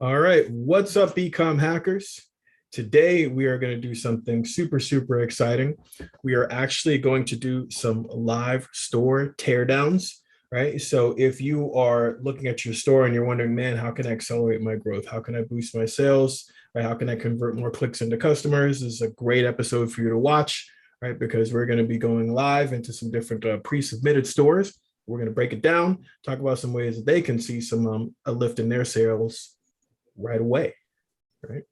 All right, what's up, eCom hackers? Today we are going to do something super exciting. We are actually going to do some live store teardowns, right? So if you are looking at your store and you're wondering, man, how can I accelerate my growth? How can I boost my sales? Right? How can I convert more clicks into customers? This is a great episode for you to watch, right? Because we're going to be going live into some different pre-submitted stores. We're going to break it down, talk about some ways that they can see some a lift in their sales right away, right?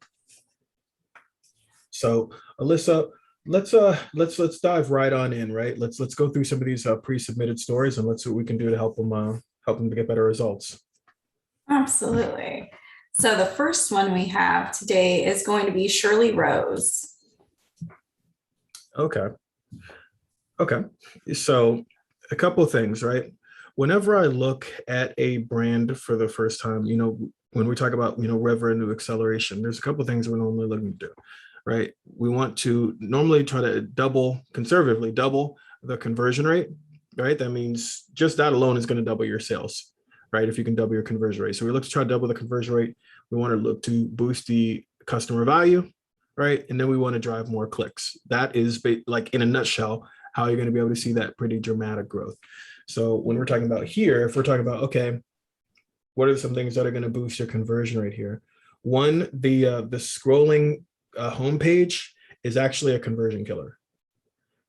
So Alyssa, let's dive right on in, right? Let's go through some of these pre-submitted stories and let's see what we can do to help them to get better results. Absolutely. So the first one we have today is going to be Shirley Rose. Okay. Okay. So a couple of things, right? Whenever I look at a brand for the first time, when we talk about, revenue acceleration, there's a couple of things we're normally looking to do, right? We want to normally try to conservatively double the conversion rate, right? That means just that alone is going to double your sales, right? If you can double your conversion rate. So we look to try to double the conversion rate. We want to look to boost the customer value, right? And then we want to drive more clicks. That is like in a nutshell, how you're going to be able to see that pretty dramatic growth. So when we're talking about here, if we're talking about, okay, what are some things that are going to boost your conversion rate here? One, the scrolling homepage is actually a conversion killer,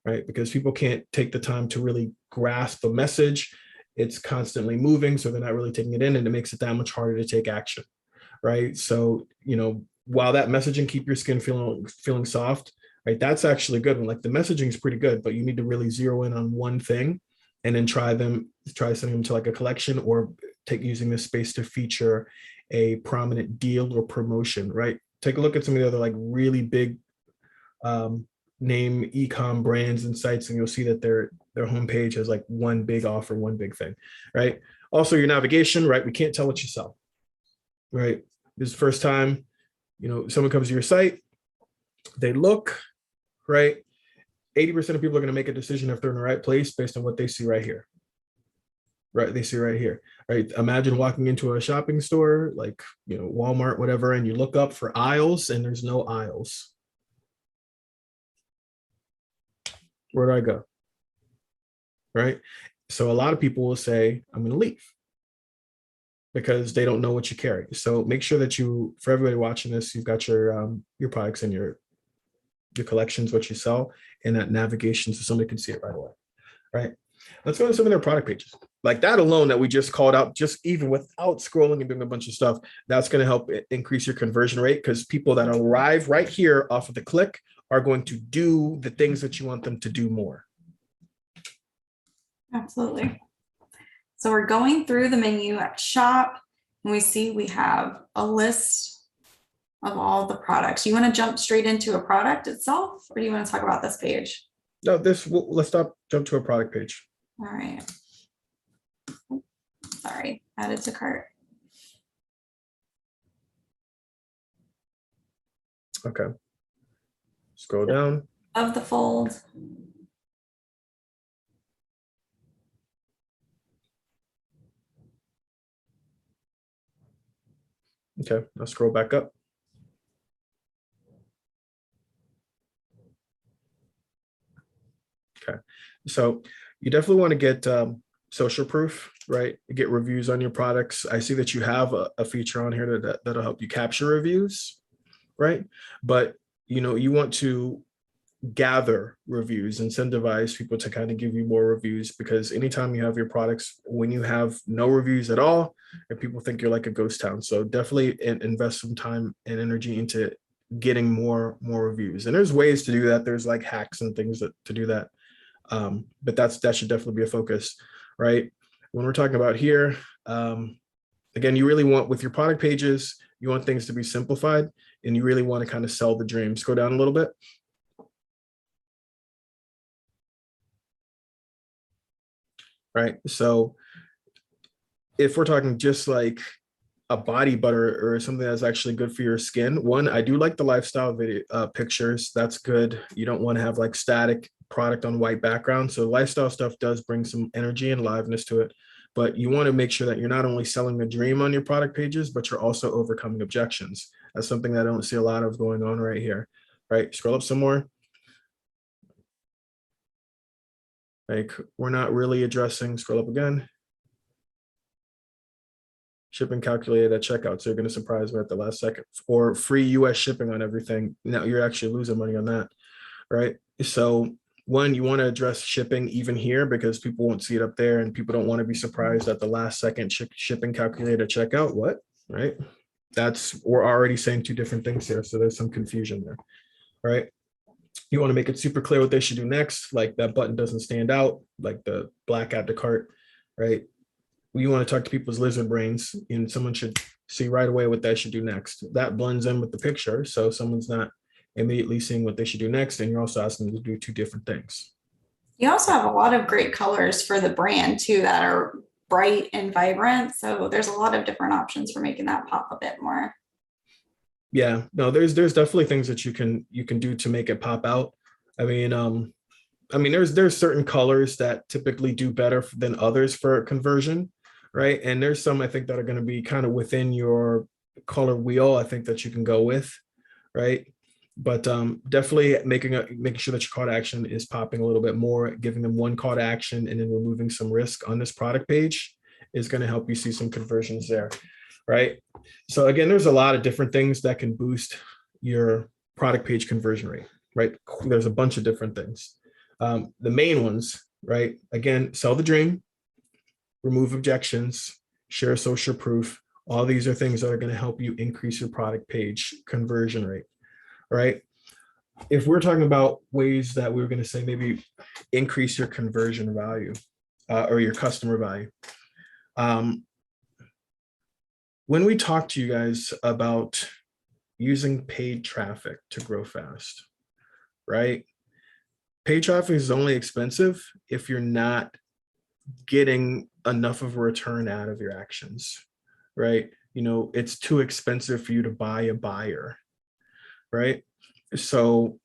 right? Because people can't take the time to really grasp a message. It's constantly moving, so they're not really taking it in, and it makes it that much harder to take action, right? So, while that messaging keep your skin feeling soft, right? That's actually good one. Like the messaging is pretty good, but you need to really zero in on one thing and then try sending them to like a collection or using this space to feature a prominent deal or promotion, right? Take a look at some of the other like really big name ecom brands and sites, and you'll see that their homepage has like one big offer, one big thing, right? Also your navigation, right? We can't tell what you sell, right? This is the first time, someone comes to your site, they look, right? 80% of people are going to make a decision if they're in the right place based on what they see right here. Right, they see right here. Right. Imagine walking into a shopping store like Walmart, whatever, and you look up for aisles and there's no aisles. Where do I go? Right. So a lot of people will say, I'm going to leave because they don't know what you carry. So make sure that for everybody watching this, you've got your products and your collections, what you sell, and that navigation so somebody can see it right away. Right. Let's go to some of their product pages. Like that alone that we just called out, just even without scrolling and doing a bunch of stuff, that's going to help increase your conversion rate because people that arrive right here off of the click are going to do the things that you want them to do more. Absolutely. So we're going through the menu at shop and we see we have a list of all the products. You want to jump straight into a product itself, or do you want to talk about this page? No, let's jump to a product page. All right. Sorry, added to cart. Okay. Scroll down. Of the fold. Okay, now scroll back up. Okay, so you definitely want to get social proof, right? Get reviews on your products. I see that you have a feature on here that'll help you capture reviews, right? But you want to gather reviews, incentivize people to kind of give you more reviews, because anytime you have your products, when you have no reviews at all, and people think you're like a ghost town. So definitely invest some time and energy into getting more reviews. And there's ways to do that. There's like hacks and things to do that. But that should definitely be a focus, right? When we're talking about here, again, you really want with your product pages, you want things to be simplified and you really want to kind of sell the dreams. Go down a little bit. Right. So if we're talking just like a body butter or something that's actually good for your skin, one, I do like the lifestyle video pictures. That's good. You don't want to have like static product on white background. So lifestyle stuff does bring some energy and liveness to it. but you want to make sure that you're not only selling the dream on your product pages, but you're also overcoming objections. That's something that I don't see a lot of going on right here, right? Scroll up some more. Like, we're not really addressing, scroll up again. Shipping calculated at checkout. So you're going to surprise me at the last second, or free US shipping on everything. Now you're actually losing money on that, right? So one, you want to address shipping even here because people won't see it up there and people don't want to be surprised at the last second shipping calculated at checkout. What, right? We're already saying two different things here. So there's some confusion there, right? You want to make it super clear what they should do next. Like that button doesn't stand out, like the black add to cart, right? You want to talk to people's lizard brains and someone should see right away what they should do next. That blends in with the picture. So someone's not immediately seeing what they should do next. And you're also asking them to do two different things. You also have a lot of great colors for the brand too that are bright and vibrant. So there's a lot of different options for making that pop a bit more. Yeah, no, there's definitely things that you can do to make it pop out. I mean, there's certain colors that typically do better than others for conversion, right? And there's some I think that are going to be kind of within your color wheel. I think that you can go with, right? But definitely making sure that your call to action is popping a little bit more, giving them one call to action, and then removing some risk on this product page is going to help you see some conversions there, right? So again, there's a lot of different things that can boost your product page conversion rate, right? There's a bunch of different things. The main ones, right? Again, sell the dream, remove objections, share social proof. All these are things that are going to help you increase your product page conversion rate, right? If we're talking about ways that we're going to say maybe increase your conversion value or your customer value. When we talk to you guys about using paid traffic to grow fast, right? Paid traffic is only expensive if you're not getting enough of a return out of your actions, right? It's too expensive for you to buy a buyer, right? So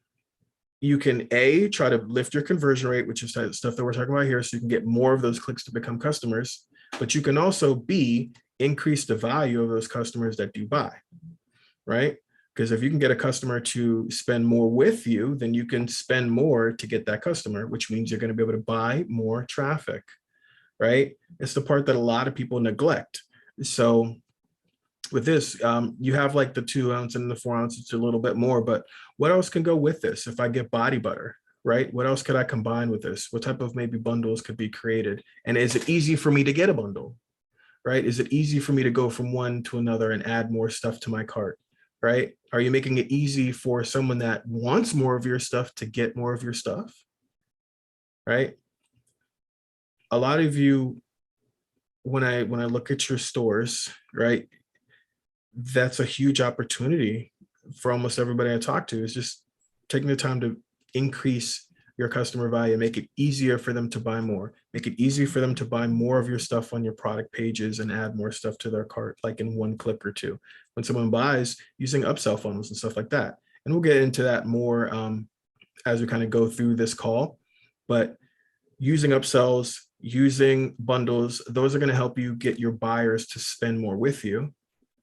you can try to lift your conversion rate, which is stuff that we're talking about here, so you can get more of those clicks to become customers, but you can also increase the value of those customers that do buy, right? Because if you can get a customer to spend more with you, then you can spend more to get that customer, which means you're going to be able to buy more traffic, right? It's the part that a lot of people neglect. So with this, you have like the 2 ounce and the 4 ounce, it's a little bit more, but what else can go with this? If I get body butter, right? What else could I combine with this? What type of maybe bundles could be created? And is it easy for me to get a bundle, right? Is it easy for me to go from one to another and add more stuff to my cart, right? Are you making it easy for someone that wants more of your stuff to get more of your stuff, right? A lot of you, when I look at your stores, right, that's a huge opportunity for almost everybody I talk to, is just taking the time to increase your customer value, make it easier for them to buy more, make it easy for them to buy more of your stuff on your product pages and add more stuff to their cart, like in one click or two. When someone buys, using upsell funnels and stuff like that. And we'll get into that more as we kind of go through this call, but using upsells, using bundles, those are going to help you get your buyers to spend more with you.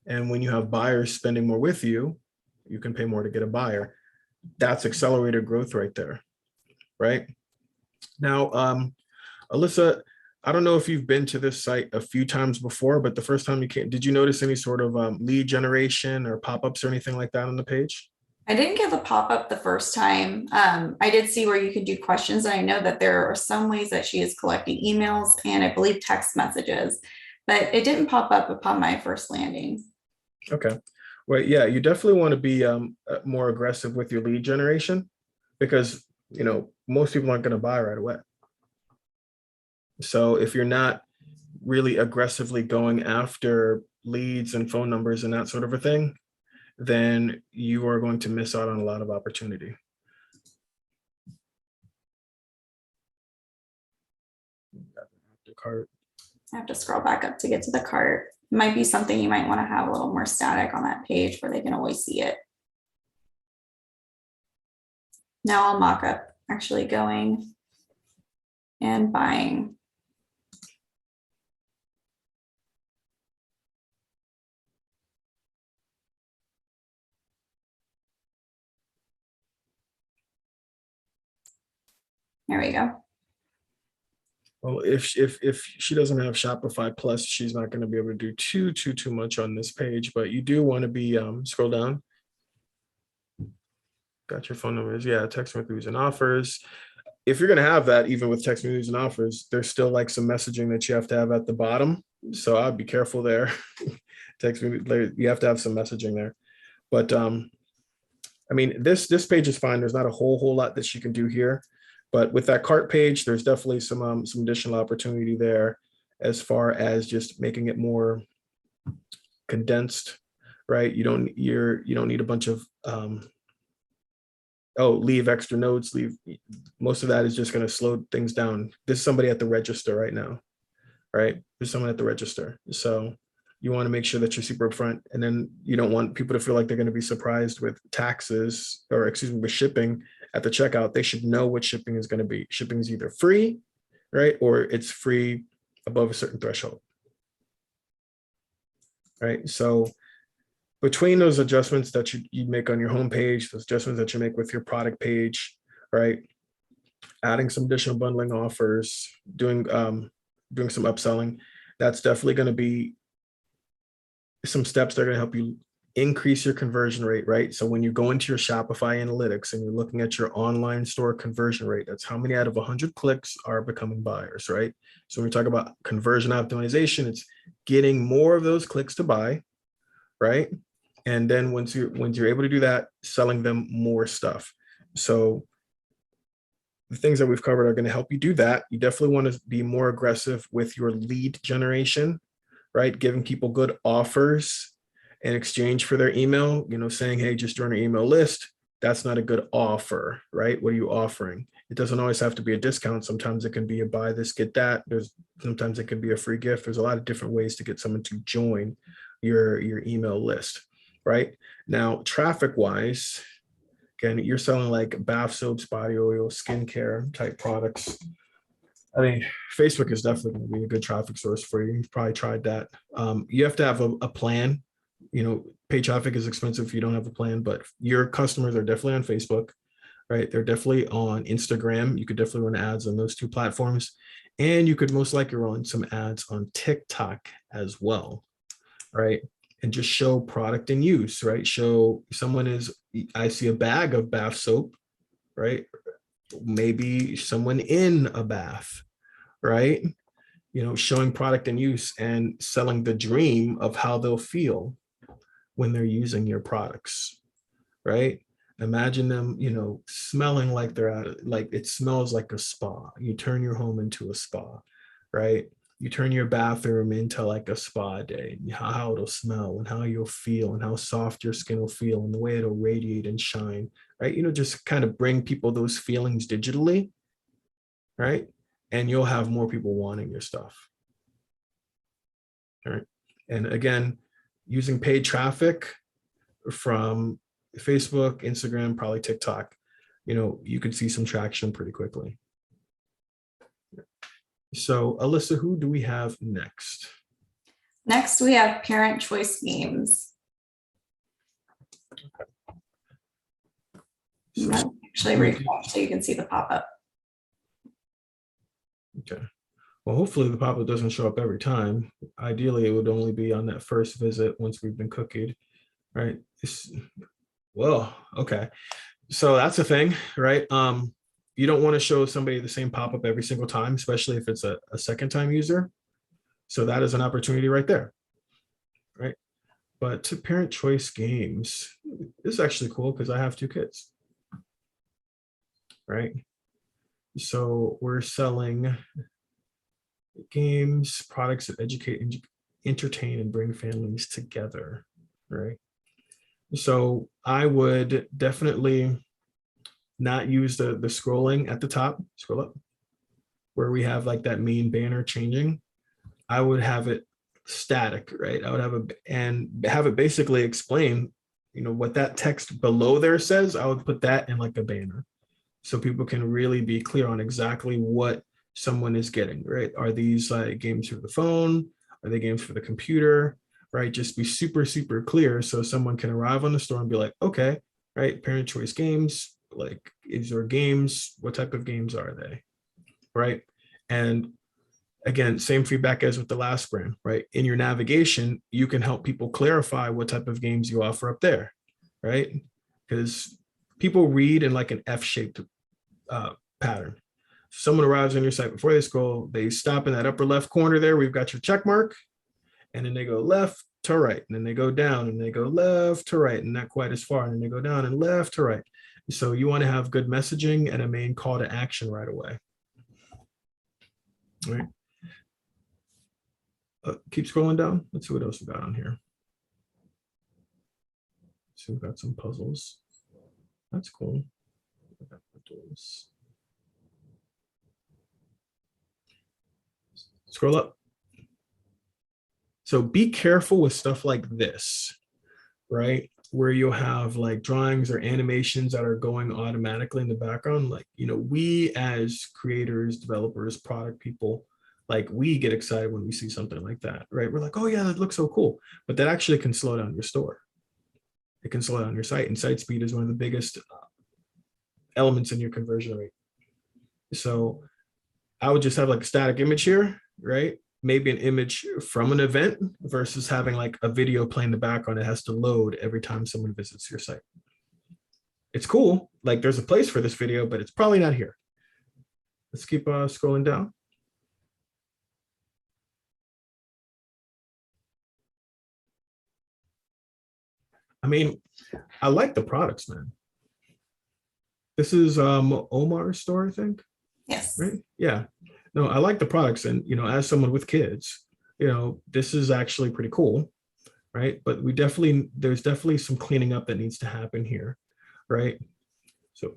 And when you have buyers spending more with you, you can pay more to get a buyer. That's accelerated growth right there, right? Now, Alyssa, I don't know if you've been to this site a few times before, but the first time you came, did you notice any sort of lead generation or pop-ups or anything like that on the page? I didn't get the pop-up the first time. I did see where you could do questions. And I know that there are some ways that she is collecting emails and I believe text messages, but it didn't pop up upon my first landing. Okay. Well, yeah, you definitely want to be more aggressive with your lead generation because, most people aren't going to buy right away. So if you're not really aggressively going after leads and phone numbers and that sort of a thing, then you are going to miss out on a lot of opportunity. Cart. I have to scroll back up to get to the cart. Might be something you might want to have a little more static on that page where they can always see it. Now I'll mock up actually going and buying. There we go. Well, if she doesn't have Shopify Plus, she's not going to be able to do too much on this page. But you do want to be scroll down. Got your phone numbers. Yeah, text me reviews and offers. If you're going to have that, even with text me reviews and offers, there's still like some messaging that you have to have at the bottom. So I'd be careful there. Text me, you have to have some messaging there. But I mean, this page is fine. There's not a whole lot that you can do here. But with that cart page, there's definitely some additional opportunity there as far as just making it more condensed, right? You don't need a bunch of leave extra notes, most of that is just going to slow things down. There's somebody at the register right now, right? There's someone at the register. So you want to make sure that you're super upfront, and then you don't want people to feel like they're going to be surprised with taxes, or excuse me, with shipping at the checkout. They should know what shipping is going to be. Shipping is either free, right? Or it's free above a certain threshold, right? So between those adjustments that you make on your homepage, those adjustments that you make with your product page, right? Adding some additional bundling offers, doing some upselling, that's definitely going to be some steps that are going to help you increase your conversion rate, right? So when you go into your Shopify analytics and you're looking at your online store conversion rate, that's how many out of 100 clicks are becoming buyers, right? So when we talk about conversion optimization, it's getting more of those clicks to buy, right? And then once you're able to do that, selling them more stuff. So the things that we've covered are going to help you do that. You definitely want to be more aggressive with your lead generation, right? Giving people good offers in exchange for their email, saying, hey, just join our email list. That's not a good offer, right? What are you offering? It doesn't always have to be a discount. Sometimes it can be a buy this, get that. Sometimes it can be a free gift. There's a lot of different ways to get someone to join your email list, right? Now, traffic wise, again, you're selling like bath soaps, body oil, skincare type products. I mean, Facebook is definitely going to be a good traffic source for you. You've probably tried that. You have to have a plan. Paid traffic is expensive if you don't have a plan, but your customers are definitely on Facebook, right? They're definitely on Instagram. You could definitely run ads on those two platforms. And you could most likely run some ads on TikTok as well, right? And just show product in use, right? Show I see a bag of bath soap, right? Maybe someone in a bath, right? Showing product in use and selling the dream of how they'll feel when they're using your products, right? Imagine them, smelling like like it smells like a spa. You turn your home into a spa, right? You turn your bathroom into like a spa day, how it'll smell and how you'll feel and how soft your skin will feel and the way it'll radiate and shine, right? Just kind of bring people those feelings digitally, right? And you'll have more people wanting your stuff. All right. And again, using paid traffic from Facebook, Instagram, probably TikTok, you could see some traction pretty quickly. So Alyssa, who do we have next? Next, we have parent choice games. Actually refresh so you can see the pop-up. Okay. Well, hopefully the pop-up doesn't show up every time. Ideally, it would only be on that first visit once we've been cookied, right? Well, okay. So that's a thing, right? You don't want to show somebody the same pop-up every single time, especially if it's a second time user. So that is an opportunity right there, right? But to parent choice games, this is actually cool because I have 2 kids, right? So we're selling games, products that educate, entertain, and bring families together, right? So I would definitely not use the scrolling at the top, scroll up, where we have like that main banner changing. I would have it static, right? I would have it basically explain, what that text below there says. I would put that in like a banner so people can really be clear on exactly what someone is getting, right? Are these like games for the phone? Are they games for the computer, right? Just be super clear so someone can arrive on the store and be like, okay, right, parent choice games, Like, is there games? What type of games are they? Right. And again, same feedback as with the last brand, right? In your navigation, you can help people clarify what type of games you offer up there, right? Because people read in like an F-shaped pattern. Someone arrives on your site before they scroll, they stop in that upper left corner there. We've got your check mark, and then they go left to right, and then they go down, and they go left to right, and not quite as far, and then they go down and left to right. So you want to have good messaging and a main call to action right away. All right. Keep scrolling down. Let's see what else we got on here. So we've got some puzzles. That's cool. Scroll up. So be careful with stuff like this, right? Where you'll have like drawings or animations that are going automatically in the background. Like, we as creators, developers, product people, like we get excited when we see something like that, right? We're like, oh yeah, that looks so cool. But that actually can slow down your store. It can slow down your site, and site speed is one of the biggest elements in your conversion rate. So I would just have like a static image here, right? Maybe an image from an event versus having like a video playing in the background. It has to load every time someone visits your site. It's cool. Like there's a place for this video, but it's probably not here. Let's keep scrolling down. I mean, I like the products, man. This is Omar's store, I think. Yes. Right? Yeah. No, I like the products. And, as someone with kids, this is actually pretty cool. Right. But there's definitely some cleaning up that needs to happen here. Right. So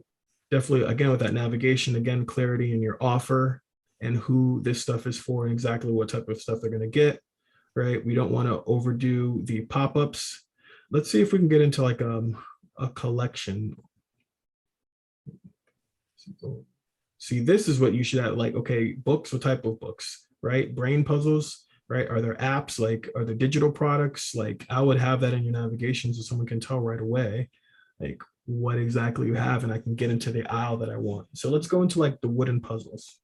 definitely, again, with that navigation, again, clarity in your offer and who this stuff is for and exactly what type of stuff they're going to get. Right. We don't want to overdo the pop-ups. Let's see if we can get into like a collection. See, this is what you should have, like, okay, books, what type of books, right? Brain puzzles, right? Are there apps, like, are there digital products? Like, I would have that in your navigation so someone can tell right away, like, what exactly you have, and I can get into the aisle that I want. So let's go into like the wooden puzzles.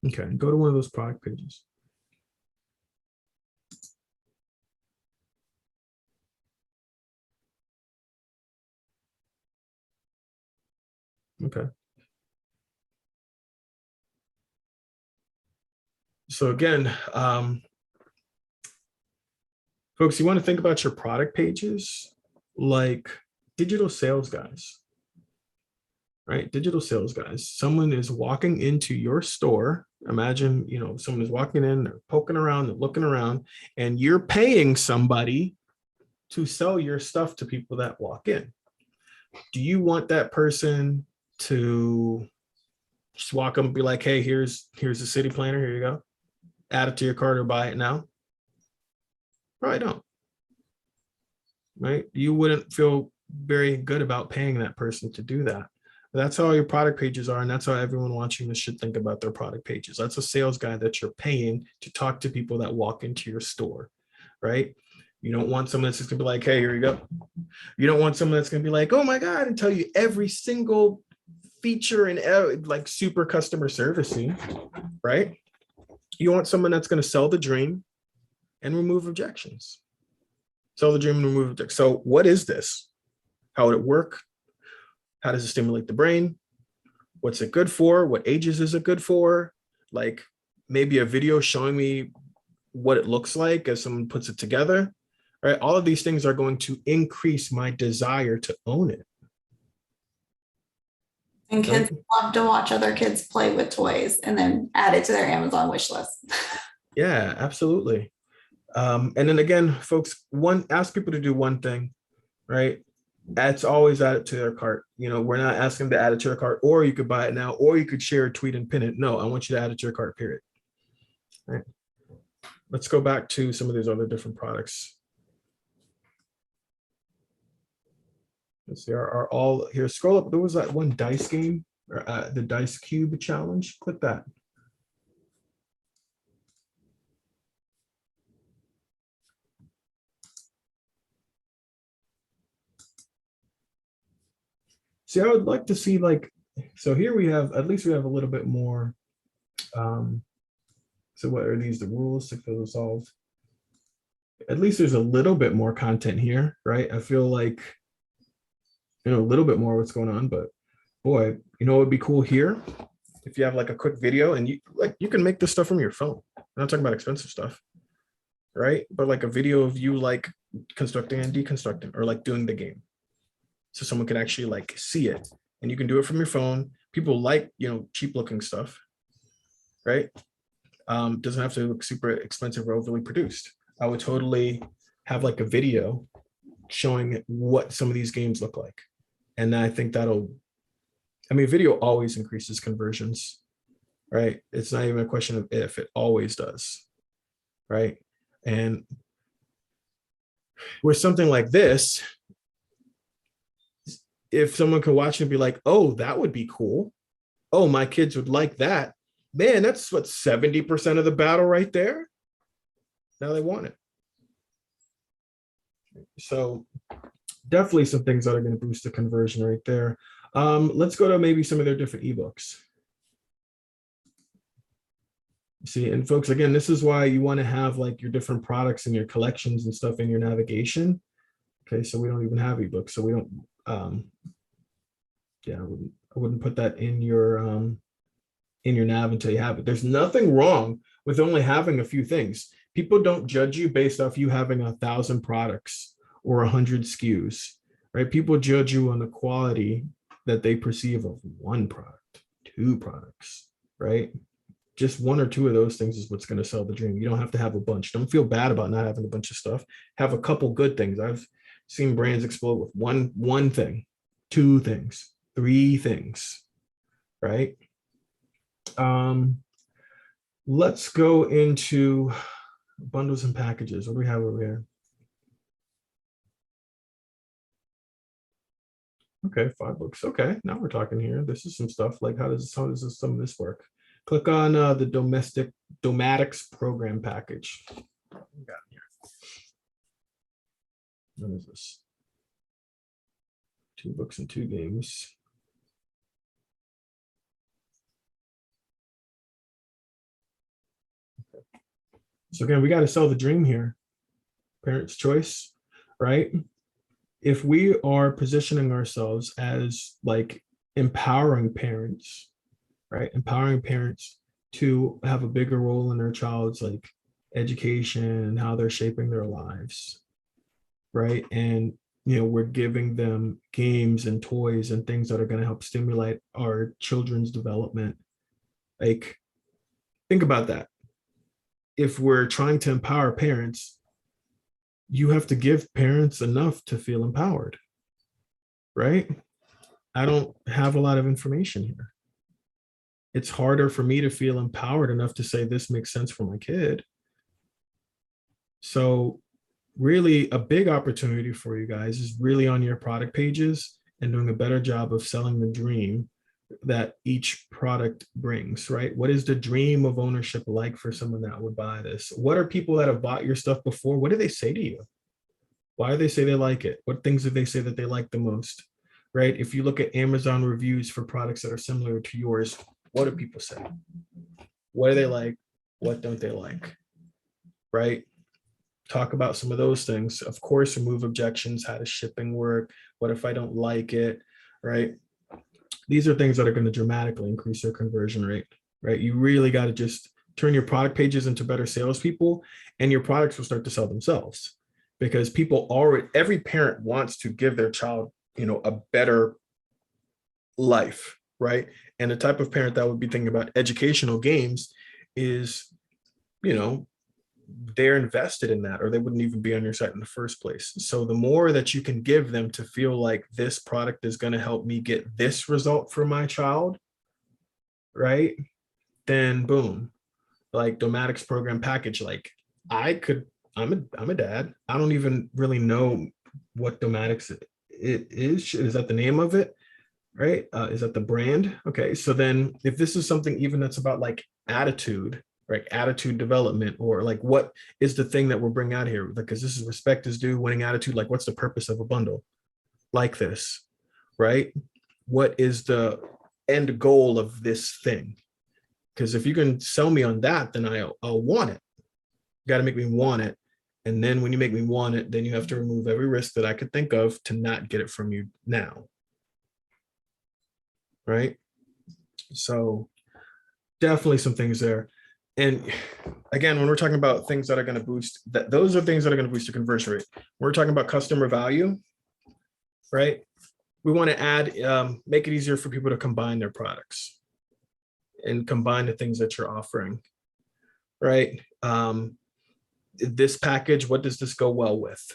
Okay, go to one of those product pages. Okay. So again, folks, you want to think about your product pages like digital sales guys, right? Digital sales guys. Someone is walking into your store. Imagine, someone is walking in, they're poking around, they're looking around, and you're paying somebody to sell your stuff to people that walk in. Do you want that person to just walk up and be like, hey, here's the city planner, here you go, add it to your cart or buy it now? Probably don't. Right? You wouldn't feel very good about paying that person to do that. That's how your product pages are, and that's how everyone watching this should think about their product pages. That's a sales guy that you're paying to talk to people that walk into your store, right? You don't want someone that's just gonna be like, hey, here you go. You don't want someone that's gonna be like, oh my God, and tell you every single feature and like super customer servicing, right? You want someone that's gonna sell the dream and remove objections. Sell the dream and remove objections. So what is this? How would it work? How does it stimulate the brain? What's it good for? What ages is it good for? Like maybe a video showing me what it looks like as someone puts it together, right? All of these things are going to increase my desire to own it. And kids love to watch other kids play with toys and then add it to their Amazon wish list. Yeah, absolutely. And then again, folks, ask people to do one thing, right? It's always add it to their cart. We're not asking them to add it to their cart, or you could buy it now, or you could share a tweet and pin it. No, I want you to add it to your cart, period. All right. Let's go back to some of these other different products. Let's see, are all here. Scroll up. There was that one dice game, or the dice cube challenge. Click that. See, I would like to see like, so here we have, at least we have a little bit more. So what are these, the rules to fill solve? At least there's a little bit more content here, right? I feel like, a little bit more what's going on, but boy, what would be cool here? If you have like a quick video and you can make this stuff from your phone. I'm not talking about expensive stuff, right? But like a video of you like constructing and deconstructing or like doing the game. So someone can actually like see it and you can do it from your phone. People like, cheap looking stuff, right? Doesn't have to look super expensive or overly produced. I would totally have like a video showing what some of these games look like. And I think video always increases conversions, right? It's not even a question of if, it always does, right? And with something like this, if someone could watch and be like, oh, that would be cool. Oh, my kids would like that. Man, that's what 70% of the battle right there. Now they want it. So definitely some things that are going to boost the conversion right there. Let's go to maybe some of their different ebooks. See, and folks, again, this is why you want to have like your different products and your collections and stuff in your navigation. Okay, so we don't even have ebooks, so we don't. Yeah, I wouldn't put that in your nav until you have it. There's nothing wrong with only having a few things. People don't judge you based off you having 1,000 products or 100 SKUs, right? People judge you on the quality that they perceive of one product, 2 products, right? Just 1 or 2 of those things is what's going to sell the dream. You don't have to have a bunch. Don't feel bad about not having a bunch of stuff. Have a couple good things. I've seen brands explode with one thing, 2 things, 3 things, right? Let's go into bundles and packages. What do we have over here? Okay, 5 books. Okay, now we're talking here. This is some stuff like how does some of this work? Click on the Domatics program package. What we got here? What is this? 2 books and 2 games. Okay. So again, we got to sell the dream here. Parents' choice, right? If we are positioning ourselves as like empowering parents, right? Empowering parents to have a bigger role in their child's like education and how they're shaping their lives, right? And we're giving them games and toys and things that are going to help stimulate our children's development. Like, think about that. If we're trying to empower parents, you have to give parents enough to feel empowered, right? I don't have a lot of information here. It's harder for me to feel empowered enough to say this makes sense for my kid. So really a big opportunity for you guys is really on your product pages and doing a better job of selling the dream that each product brings, right? What is the dream of ownership like for someone that would buy this? What are people that have bought your stuff before? What do they say to you? Why do they say they like it? What things do they say that they like the most, right? If you look at Amazon reviews for products that are similar to yours, what do people say? What do they like? What don't they like, right? Talk about some of those things. Of course, remove objections. How does shipping work? What if I don't like it, right? These are things that are going to dramatically increase your conversion rate, right? You really got to just turn your product pages into better salespeople, and your products will start to sell themselves, because every parent wants to give their child, a better life, right? And the type of parent that would be thinking about educational games is, they're invested in that, or they wouldn't even be on your site in the first place. So the more that you can give them to feel like this product is going to help me get this result for my child, right? Then boom, like Domatics program package. Like I'm a dad. I don't even really know what Domatics it is. Is that the name of it? Right? Is that the brand? Okay. So then if this is something even that's about like attitude, right? Attitude development, or like what is the thing that we're bringing out here? Because this is respect is due, winning attitude. Like, what's the purpose of a bundle like this, right? what is the end goal of this thing? Because if you can sell me on that, then I'll want it. You got to make me want it. And then when you make me want it, then you have to remove every risk that I could think of to not get it from you now. Right? So definitely some things there. And again, when we're talking about things that are going to boost that, those are things that are going to boost the conversion rate. We're talking about customer value, right? We want to add, make it easier for people to combine their products and combine the things that you're offering, right? This package, what does this go well with?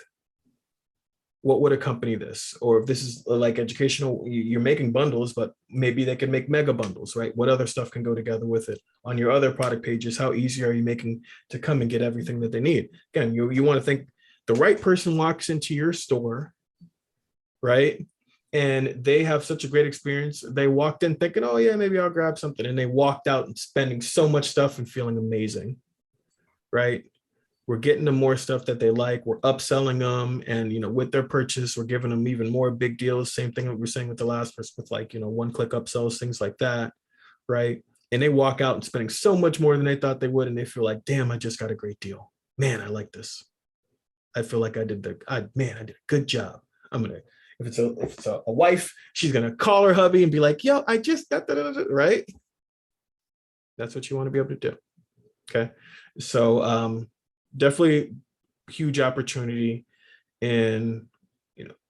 What would accompany this? Or if this is like educational, you're making bundles, but maybe they can make mega bundles, right? What other stuff can go together with it? On your other product pages, how easy are you making to come and get everything that they need? Again, you want to think the right person walks into your store, right? And they have such a great experience. They walked in thinking, oh yeah, maybe I'll grab something. And they walked out and spending so much stuff and feeling amazing, right? We're getting them more stuff that they like. We're upselling them, and with their purchase, we're giving them even more big deals. Same thing that we're saying with the last person, with like one-click upsells, things like that, right? And they walk out and spending so much more than they thought they would, and they feel like, damn, I just got a great deal. Man, I like this. I feel like I did a good job. I'm gonna, if it's a wife, she's gonna call her hubby and be like, yo, I just got that, right? That's what you want to be able to do. Okay, so definitely huge opportunity in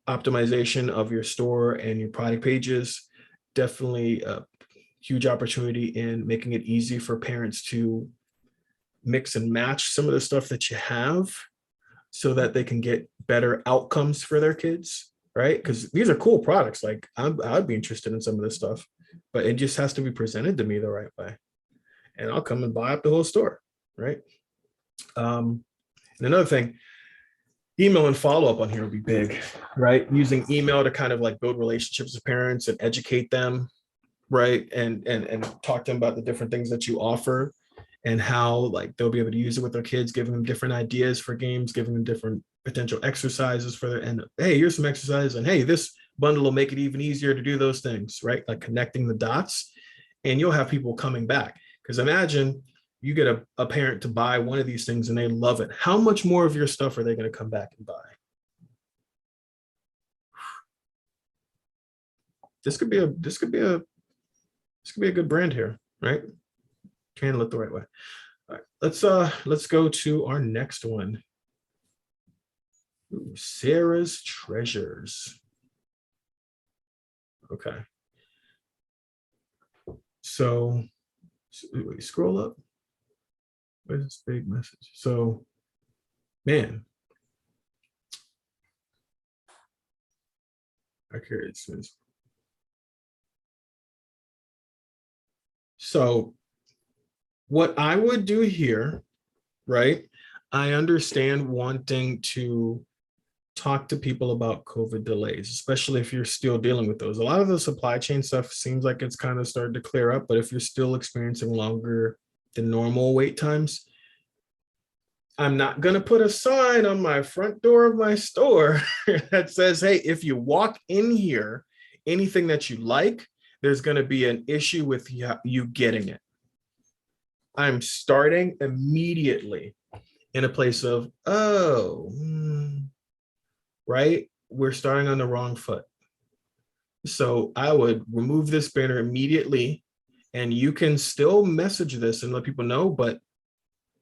optimization of your store and your product pages. Definitely a huge opportunity in making it easy for parents to mix and match some of the stuff that you have so that they can get better outcomes for their kids, right? Because these are cool products. Like I'd be interested in some of this stuff, but it just has to be presented to me the right way, and I'll come and buy up the whole store, right? And another thing, email and follow-up on here would be big, right? Using email to kind of like build relationships with parents and educate them, right? And talk to them about the different things that you offer and how like they'll be able to use it with their kids, giving them different ideas for games, giving them different potential exercises for their, and hey, here's some exercises, and hey, this bundle will make it even easier to do those things, right? Like connecting the dots, and you'll have people coming back. Because imagine you get a parent to buy one of these things and they love it. How much more of your stuff are they going to come back and buy? This could be a good brand here, right? Handle it the right way. All right, let's go to our next one. Ooh, Sarah's Treasures. Okay. So scroll up. Where's this big message? So, man. Okay, it says. So, what I would do here, right? I understand wanting to talk to people about COVID delays, especially if you're still dealing with those. A lot of the supply chain stuff seems like it's kind of started to clear up, but if you're still experiencing longer than normal wait times, I'm not going to put a sign on my front door of my store that says, hey, if you walk in here, anything that you like, there's going to be an issue with you getting it. I'm starting immediately in a place of, right? We're starting on the wrong foot. So I would remove this banner immediately, and you can still message this and let people know, but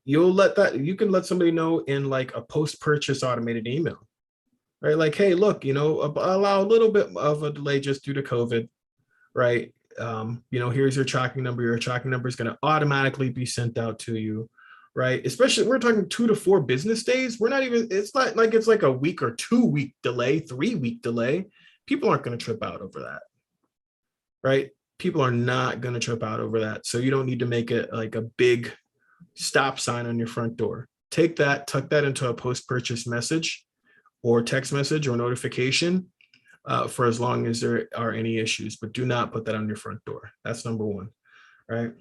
you can let somebody know in like a post-purchase automated email, right? Like, hey, look, allow a little bit of a delay just due to COVID, right? Here's your tracking number. Your tracking number is going to automatically be sent out to you, right? Especially we're talking 2 to 4 business days. It's not like it's like a week or 2-week delay, 3-week delay. People aren't going to trip out over that, right? People are not going to trip out over that. So you don't need to make it like a big stop sign on your front door. Take that, tuck that into a post-purchase message or text message or notification for as long as there are any issues, but do not put that on your front door. That's number one, right?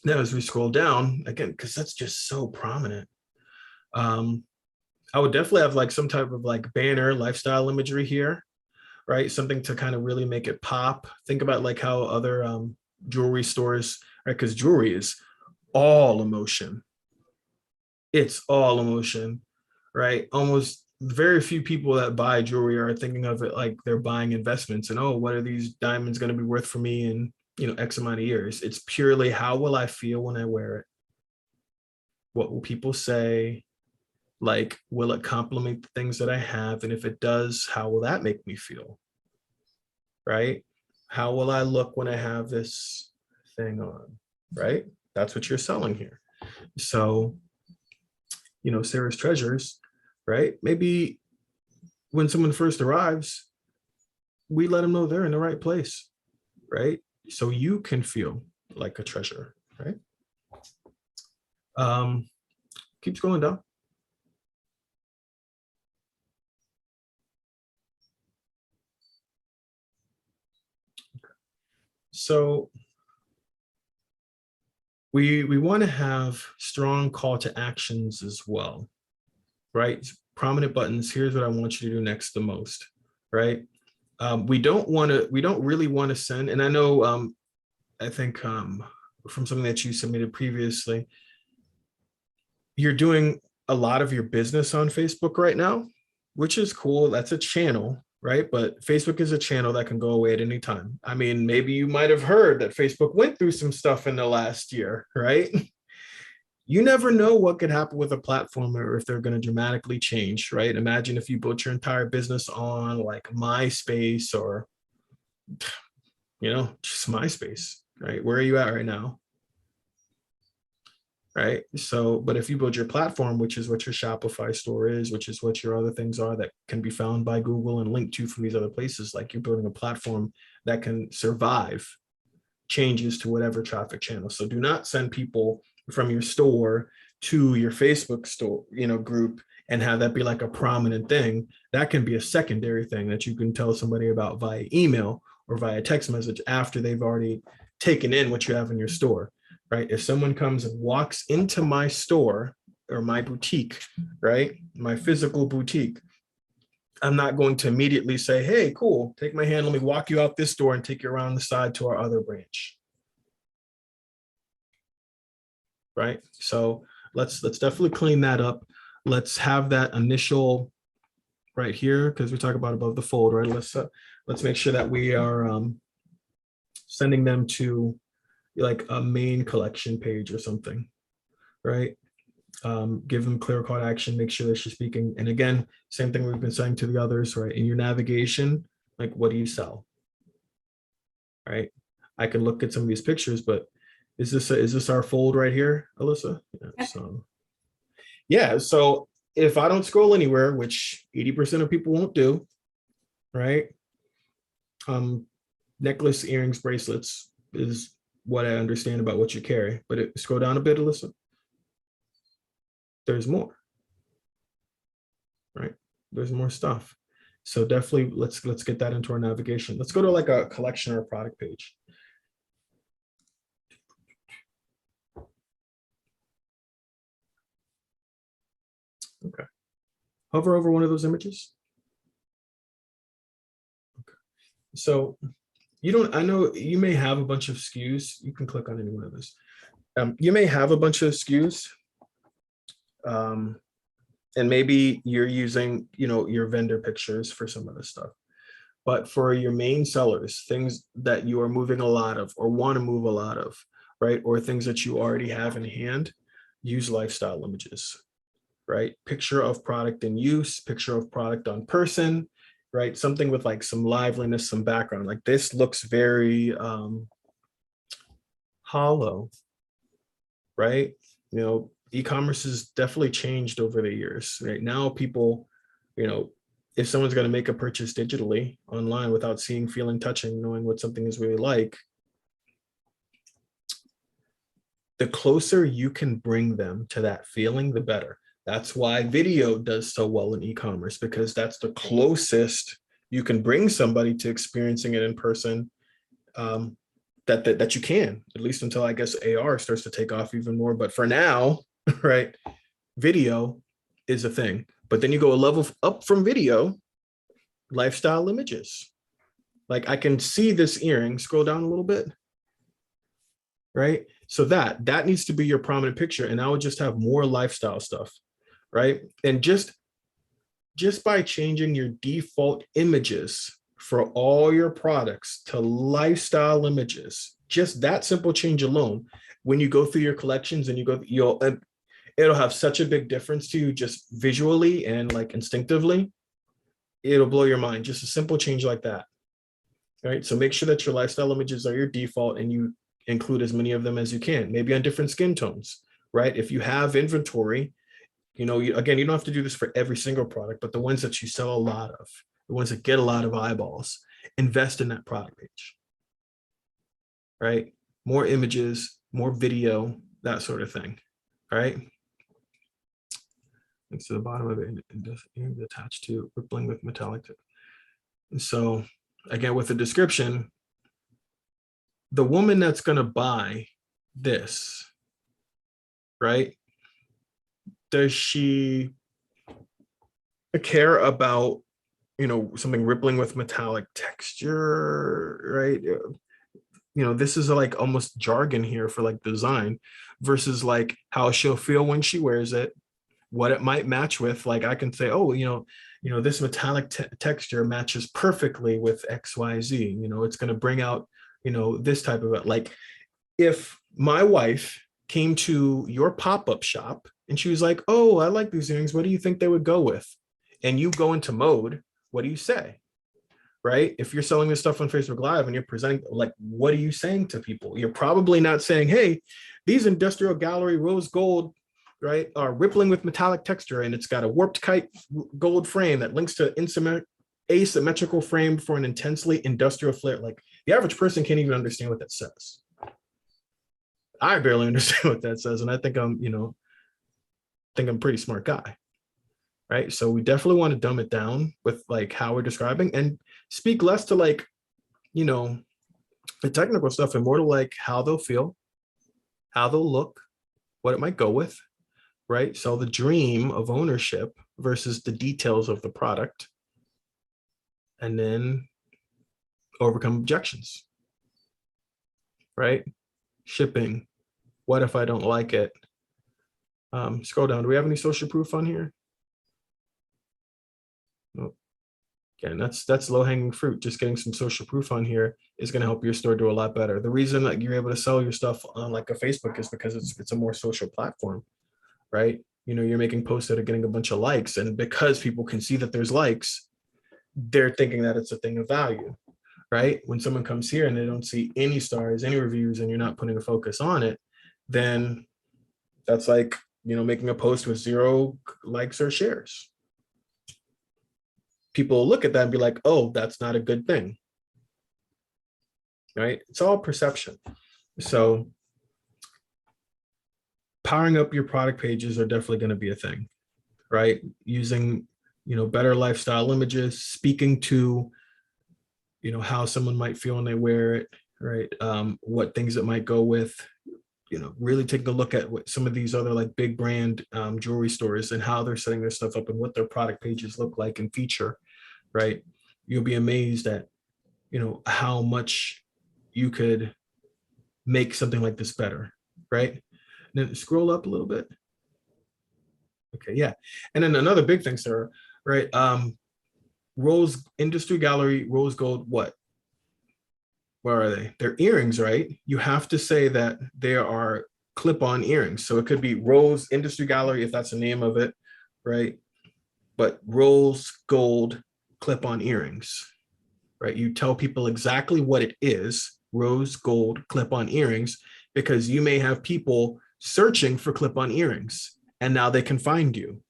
Now, as we scroll down, again, because that's just so prominent, I would definitely have like some type of like banner lifestyle imagery here, right? Something to kind of really make it pop. Think about like how other jewelry stores, right? Because jewelry is all emotion. It's all emotion, right? Almost very few people that buy jewelry are thinking of it like they're buying investments and, oh, what are these diamonds going to be worth for me in, X amount of years? It's purely how will I feel when I wear it? What will people say? Like, will it complement the things that I have? And if it does, how will that make me feel? Right? How will I look when I have this thing on? Right? That's what you're selling here. So, Sarah's treasures, right? Maybe when someone first arrives, we let them know they're in the right place, right? So you can feel like a treasure, right? Um, Keeps going down. So we want to have strong call to actions as well, right? Prominent buttons. Here's what I want you to do next the most, right? We don't really want to send, and I know, I think from something that you submitted previously, you're doing a lot of your business on Facebook right now, which is cool. That's a channel, right? But Facebook is a channel that can go away at any time. I mean, maybe you might have heard that Facebook went through some stuff in the last year, right? You never know what could happen with a platform or if they're going to dramatically change, right? Imagine if you built your entire business on like MySpace or, just MySpace, right? Where are you at right now? Right. So, but if you build your platform, which is what your Shopify store is, which is what your other things are that can be found by Google and linked to from these other places, like you're building a platform that can survive changes to whatever traffic channel. So do not send people from your store to your Facebook store, group and have that be like a prominent thing. That can be a secondary thing that you can tell somebody about via email or via text message after they've already taken in what you have in your store. Right? If someone comes and walks into my store or my boutique, right? My physical boutique, I'm not going to immediately say, hey, cool, take my hand, let me walk you out this door and take you around the side to our other branch. Right? So let's definitely clean that up. Let's have that initial right here, because we talk about above the fold, right? Let's make sure that we are sending them to like a main collection page or something, right? Give them clear call to action, make sure that you're speaking. And again, same thing we've been saying to the others, right? In your navigation, like, what do you sell? Right? I can look at some of these pictures, but is this our fold right here, Alyssa? So if I don't scroll anywhere, which 80% of people won't do, right? Necklace, earrings, bracelets is what I understand about what you carry. But scroll down a bit, Alyssa. There's more, right? There's more stuff. So definitely let's get that into our navigation. Let's go to like a collection or a product page. Okay. Hover over one of those images. Okay. So I know you may have a bunch of SKUs. You can click on any one of those. You may have a bunch of SKUs. And maybe you're using, your vendor pictures for some of this stuff. But for your main sellers, things that you are moving a lot of or want to move a lot of, right? Or things that you already have in hand, use lifestyle images, right? Picture of product in use, picture of product on person, right? Something with like some liveliness, some background. Like this looks very hollow, right? E-commerce has definitely changed over the years. Right now, people, if someone's going to make a purchase digitally online without seeing, feeling, touching, knowing what something is really like, the closer you can bring them to that feeling, the better. That's why video does so well in e-commerce, because that's the closest you can bring somebody to experiencing it in person that you can, at least until I guess AR starts to take off even more. But for now, right, video is a thing. But then you go a level up from video, lifestyle images, Like I can see this earring, scroll down a little bit, right? So that needs to be your prominent picture. And I would just have more lifestyle stuff, right? And just by changing your default images for all your products to lifestyle images, just that simple change alone, when you go through your collections and it'll have such a big difference to you just visually and like instinctively. It'll blow your mind. Just a simple change like that. All right. So make sure that your lifestyle images are your default and you include as many of them as you can, maybe on different skin tones, right? If you have inventory, again, you don't have to do this for every single product, but the ones that you sell a lot of, the ones that get a lot of eyeballs, invest in that product page, right? More images, more video, that sort of thing, right? Next to the bottom of it, and attached to rippling with metallic. And so again, with the description, the woman that's going to buy this, right? Does she care about, something rippling with metallic texture, right? This is like almost jargon here for like design versus like how she'll feel when she wears it, what it might match with. Like I can say, oh, this metallic texture matches perfectly with XYZ. It's going to bring out, this type of it. Like if my wife came to your pop-up shop and she was like, oh, I like these earrings, what do you think they would go with? And you go into mode, what do you say? Right? If you're selling this stuff on Facebook Live and you're presenting, like, what are you saying to people? You're probably not saying, hey, these industrial gallery rose gold, right, are rippling with metallic texture, and it's got a warped kite gold frame that links to asymmetrical frame for an intensely industrial flare. Like the average person can't even understand what that says. I barely understand what that says, and I think I'm a pretty smart guy, right? So we definitely want to dumb it down with like how we're describing and speak less to like, the technical stuff and more to like how they'll feel, how they'll look, what it might go with, right? So the dream of ownership versus the details of the product, and then overcome objections, right? Shipping. What if I don't like it? Scroll down. Do we have any social proof on here? Nope. Again, that's low-hanging fruit. Just getting some social proof on here is going to help your store do a lot better. The reason that you're able to sell your stuff on like a Facebook is because it's a more social platform, right? You're making posts that are getting a bunch of likes, and because people can see that there's likes, they're thinking that it's a thing of value, right? When someone comes here and they don't see any stars, any reviews, and you're not putting a focus on it, then that's like, making a post with 0 likes or shares. People look at that and be like, oh, that's not a good thing, right? It's all perception. So powering up your product pages are definitely going to be a thing, right? Using, better lifestyle images, speaking to, how someone might feel when they wear it, right? What things it might go with, really taking a look at what some of these other like big brand jewelry stores and how they're setting their stuff up and what their product pages look like and feature, right? You'll be amazed at, how much you could make something like this better, right? And then scroll up a little bit. Okay, yeah. And then another big thing, sir, right? Rose Industry Gallery, rose gold, what? Where are they? They're earrings, right? You have to say that they are clip-on earrings. So it could be Rose Industry Gallery, if that's the name of it, right? But rose gold clip-on earrings, right? You tell people exactly what it is, rose gold clip-on earrings, because you may have people searching for clip-on earrings and now they can find you,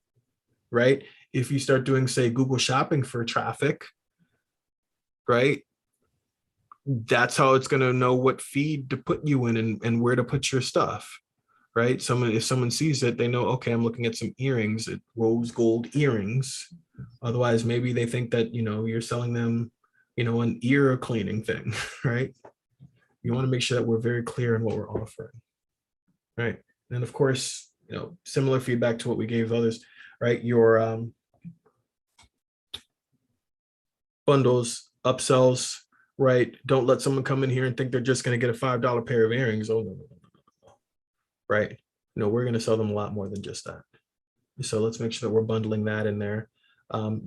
right? If you start doing, say, Google shopping for traffic, right? That's how it's going to know what feed to put you in and where to put your stuff, right? If someone sees it, they know, okay, I'm looking at some earrings, rose gold earrings. Otherwise, maybe they think that, you're selling them, an ear cleaning thing, right? You want to make sure that we're very clear in what we're offering, right? And of course, similar feedback to what we gave others, right? Your bundles, upsells, right? Don't let someone come in here and think they're just going to get a $5 pair of earrings. Oh, no, no, no, no, right? No, we're going to sell them a lot more than just that. So let's make sure that we're bundling that in there,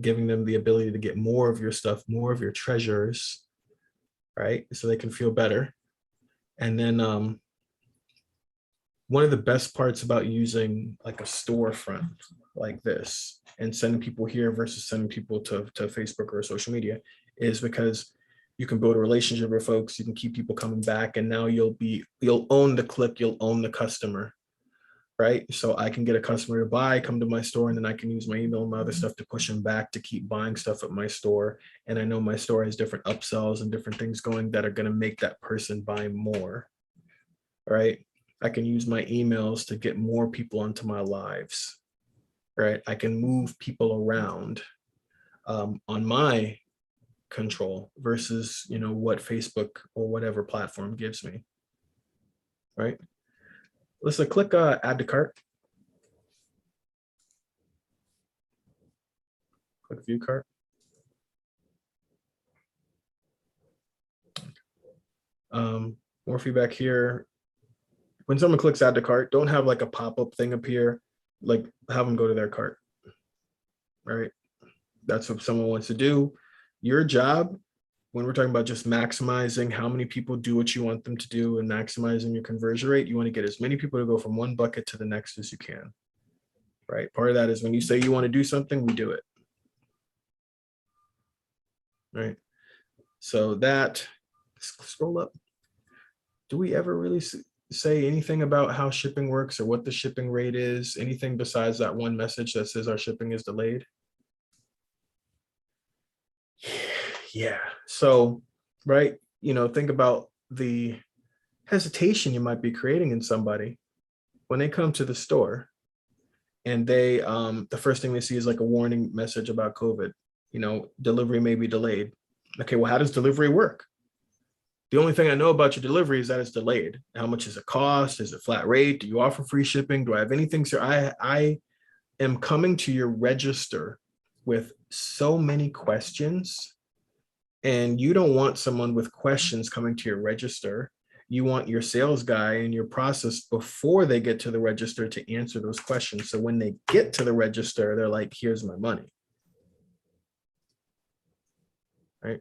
giving them the ability to get more of your stuff, more of your treasures, right? So they can feel better. And then one of the best parts about using like a storefront like this and sending people here versus sending people to Facebook or social media is because you can build a relationship with folks, you can keep people coming back, and now you'll own the click, you'll own the customer, right? So I can get a customer to buy, come to my store, and then I can use my email and my other stuff to push them back to keep buying stuff at my store. And I know my store has different upsells and different things going that are going to make that person buy more, right? I can use my emails to get more people into my lives, right? I can move people around on my control versus, what Facebook or whatever platform gives me, right? Let's click add to cart. Click view cart. More feedback here. When someone clicks add to cart, don't have like a pop-up thing appear, like have them go to their cart, right? That's what someone wants to do. Your job, when we're talking about just maximizing how many people do what you want them to do and maximizing your conversion rate, you want to get as many people to go from one bucket to the next as you can, right? Part of that is when you say you want to do something, we do it, right? So that, scroll up. Do we ever really say anything about how shipping works or what the shipping rate is? Anything besides that one message that says our shipping is delayed? Yeah. So, right, think about the hesitation you might be creating in somebody when they come to the store and they the first thing they see is like a warning message about COVID, delivery may be delayed. Okay, well, how does delivery work? The only thing I know about your delivery is that it's delayed. How much does it cost? Is it flat rate? Do you offer free shipping? Do I have anything? So I am coming to your register with so many questions, and you don't want someone with questions coming to your register. You want your sales guy and your process before they get to the register to answer those questions. So when they get to the register, they're like, here's my money. Right?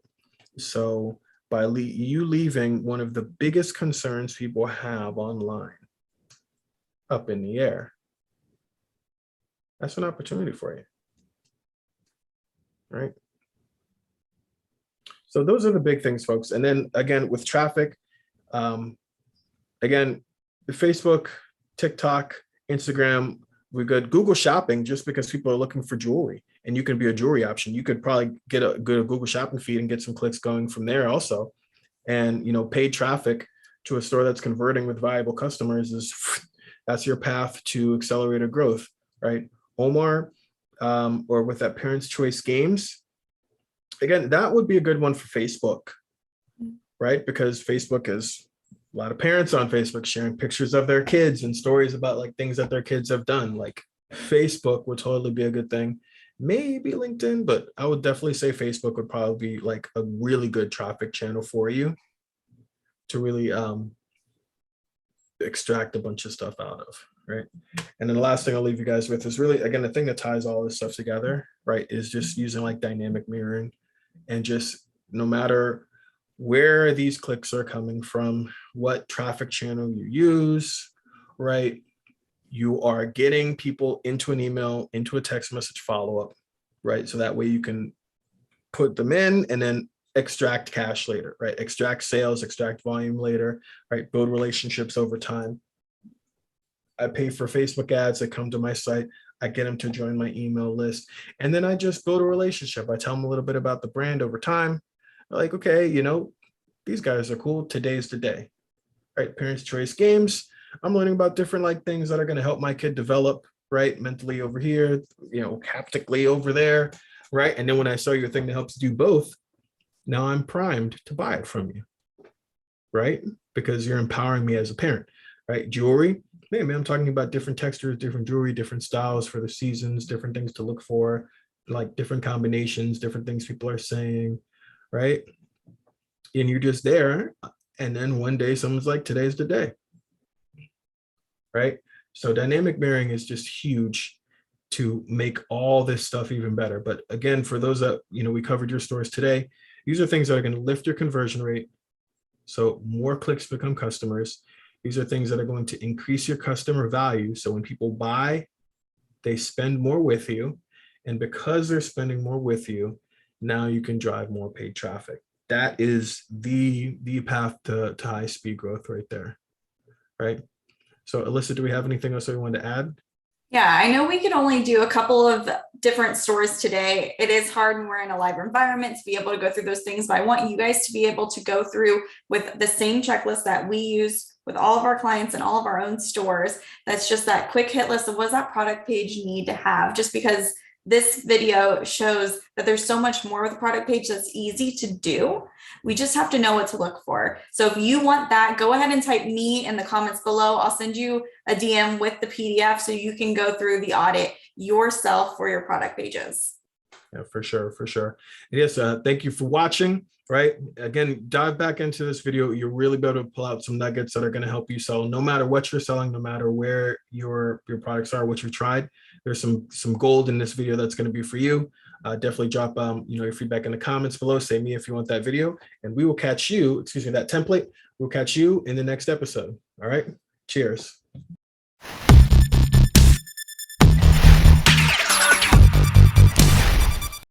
So by you leaving one of the biggest concerns people have online up in the air, that's an opportunity for you, right? So those are the big things, folks. And then again, with traffic, again, Facebook, TikTok, Instagram, we got Google Shopping, just because people are looking for jewelry and you can be a jewelry option. You could probably get a good Google Shopping feed and get some clicks going from there also. And, paid traffic to a store that's converting with viable customers that's your path to accelerated growth, right? Omar, or with that Parents' Choice Games, again, that would be a good one for Facebook, right? Because Facebook is a lot of parents on Facebook sharing pictures of their kids and stories about like things that their kids have done. Like Facebook would totally be a good thing. Maybe LinkedIn, but I would definitely say Facebook would probably be like a really good traffic channel for you to really extract a bunch of stuff out of, right? And then the last thing I'll leave you guys with is really, again, the thing that ties all this stuff together, right, is just using like dynamic mirroring, and just no matter where these clicks are coming from, what traffic channel you use, right, you are getting people into an email, into a text message follow-up, right? So that way you can put them in and then extract cash later, right? Extract sales, extract volume later, right? Build relationships over time. I pay for Facebook ads that come to my site. I get them to join my email list. And then I just build a relationship. I tell them a little bit about the brand over time. Like, okay, these guys are cool. Today's the day, right? Parents' Choice Games. I'm learning about different like things that are going to help my kid develop, right? Mentally over here, haptically over there, right? And then when I saw your thing that helps do both, now I'm primed to buy it from you, right? Because you're empowering me as a parent, right? Jewelry, man, I'm talking about different textures, different jewelry, different styles for the seasons, different things to look for, like different combinations, different things people are saying, right? and you're just there. And then one day someone's like, today's the day, right? So dynamic mirroring is just huge to make all this stuff even better. But again, for those that, we covered your stores today, these are things that are going to lift your conversion rate. So more clicks become customers. These are things that are going to increase your customer value. So when people buy, they spend more with you. And because they're spending more with you, now you can drive more paid traffic. That is the path to high speed growth right there, right? So Alyssa, do we have anything else that we want to add? Yeah, I know we could only do a couple of different stores today. It is hard when we're in a live environment to be able to go through those things, but I want you guys to be able to go through with the same checklist that we use with all of our clients and all of our own stores. That's just that quick hit list of what does that product page need to have, just because this video shows that there's so much more with the product page that's easy to do. We just have to know what to look for. So if you want that, go ahead and type me in the comments below. I'll send you a DM with the PDF so you can go through the audit yourself for your product pages. Yeah, for sure, for sure. And yes, thank you for watching, right? Again, dive back into this video. You'll really be able to pull out some nuggets that are going to help you sell no matter what you're selling, no matter where your products are, what you've tried. There's some gold in this video that's going to be for you. Definitely drop your feedback in the comments below. Say me if you want that video, and we will catch you, that template. We'll catch you in the next episode. All right. Cheers.